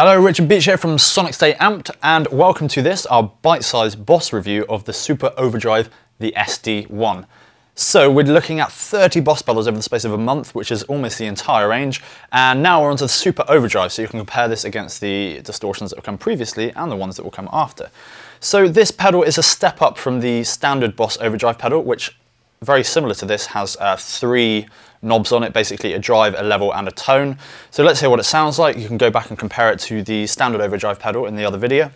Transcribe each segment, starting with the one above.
Hello, Richard Beach here from Sonic Stay Amped, and welcome to this, our bite-sized boss review of the Super Overdrive, the SD-1. So we're looking at 30 boss battles over the space of a month, which is almost the entire range, and now we're onto the Super Overdrive, so you can compare this against the distortions that have come previously and the ones that will come after. So this pedal is a step up from the standard Boss Overdrive pedal, which, very similar to this, has 3 knobs on it, basically a drive, a level and a tone. So let's hear what it sounds like. You can go back and compare it to the standard overdrive pedal in the other video.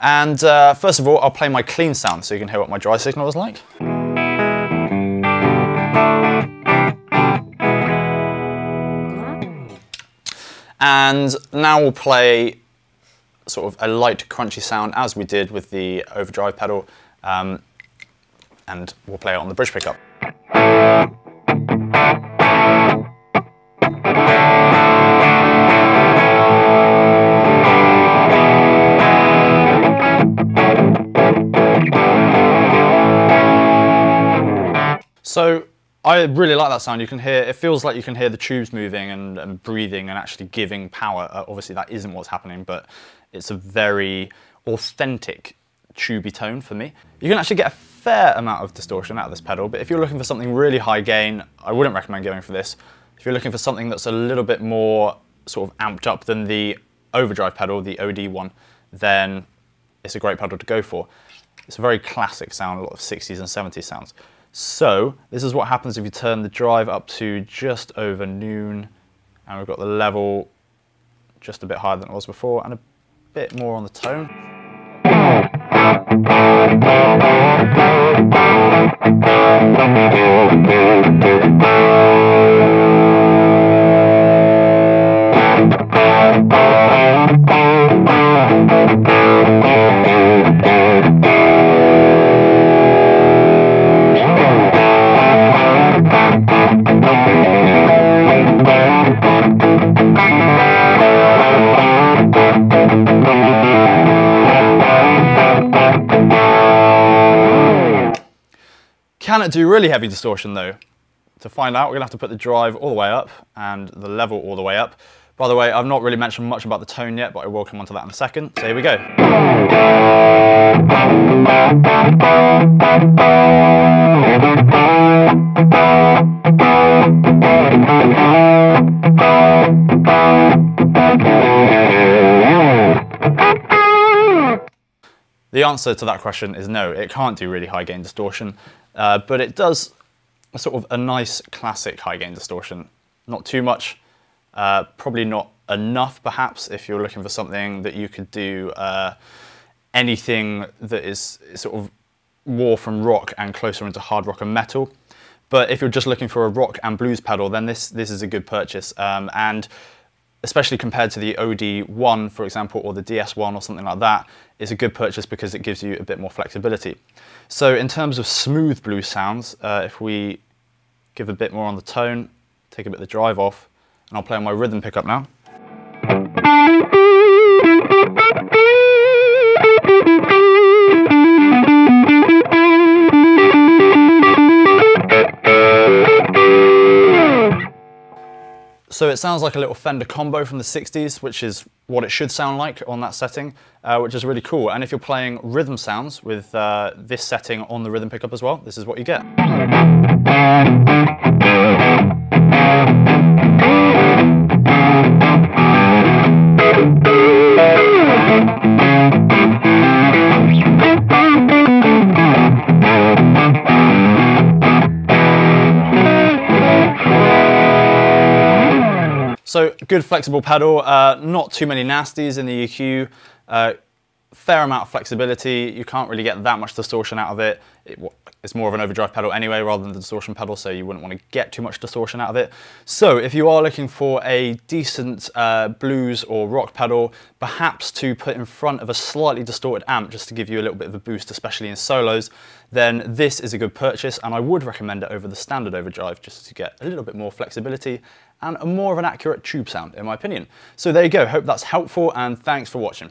And first of all, I'll play my clean sound so you can hear what my dry signal is like. And now we'll play sort of a light crunchy sound as we did with the overdrive pedal, and we'll play it on the bridge pickup. So I really like that sound. You can hear, it feels like you can hear the tubes moving and breathing and actually giving power. Obviously that isn't what's happening, but it's a very authentic tubey tone for me. You can actually get a fair amount of distortion out of this pedal, but if you're looking for something really high gain, I wouldn't recommend going for this. If you're looking for something that's a little bit more sort of amped up than the overdrive pedal, the OD1, then it's a great pedal to go for. It's a very classic sound, a lot of 60s and 70s sounds. So this is what happens if you turn the drive up to just over noon, and we've got the level just a bit higher than it was before and a bit more on the tone. Can it do really heavy distortion though? To find out, we're gonna have to put the drive all the way up and the level all the way up. By the way, I've not really mentioned much about the tone yet, but I will come onto that in a second. So here we go. The answer to that question is no, it can't do really high gain distortion, but it does sort of a nice classic high gain distortion. Not too much, probably not enough perhaps if you're looking for something that you could do anything that is sort of more from rock and closer into hard rock and metal. But if you're just looking for a rock and blues pedal, then this is a good purchase. And especially compared to the OD1, for example, or the DS1 or something like that, is a good purchase because it gives you a bit more flexibility. So in terms of smooth blues sounds, if we give a bit more on the tone, take a bit of the drive off, and I'll play on my rhythm pickup now. So it sounds like a little Fender combo from the 60s, which is what it should sound like on that setting, which is really cool. And if you're playing rhythm sounds with this setting on the rhythm pickup as well, this is what you get. So good flexible pedal, not too many nasties in the EQ, fair amount of flexibility. You can't really get that much distortion out of it. It's more of an overdrive pedal anyway rather than the distortion pedal, so you wouldn't want to get too much distortion out of it. So if you are looking for a decent blues or rock pedal, perhaps to put in front of a slightly distorted amp just to give you a little bit of a boost, especially in solos, then this is a good purchase, and I would recommend it over the standard overdrive just to get a little bit more flexibility and more of an accurate tube sound, in my opinion. So there you go, hope that's helpful, and thanks for watching.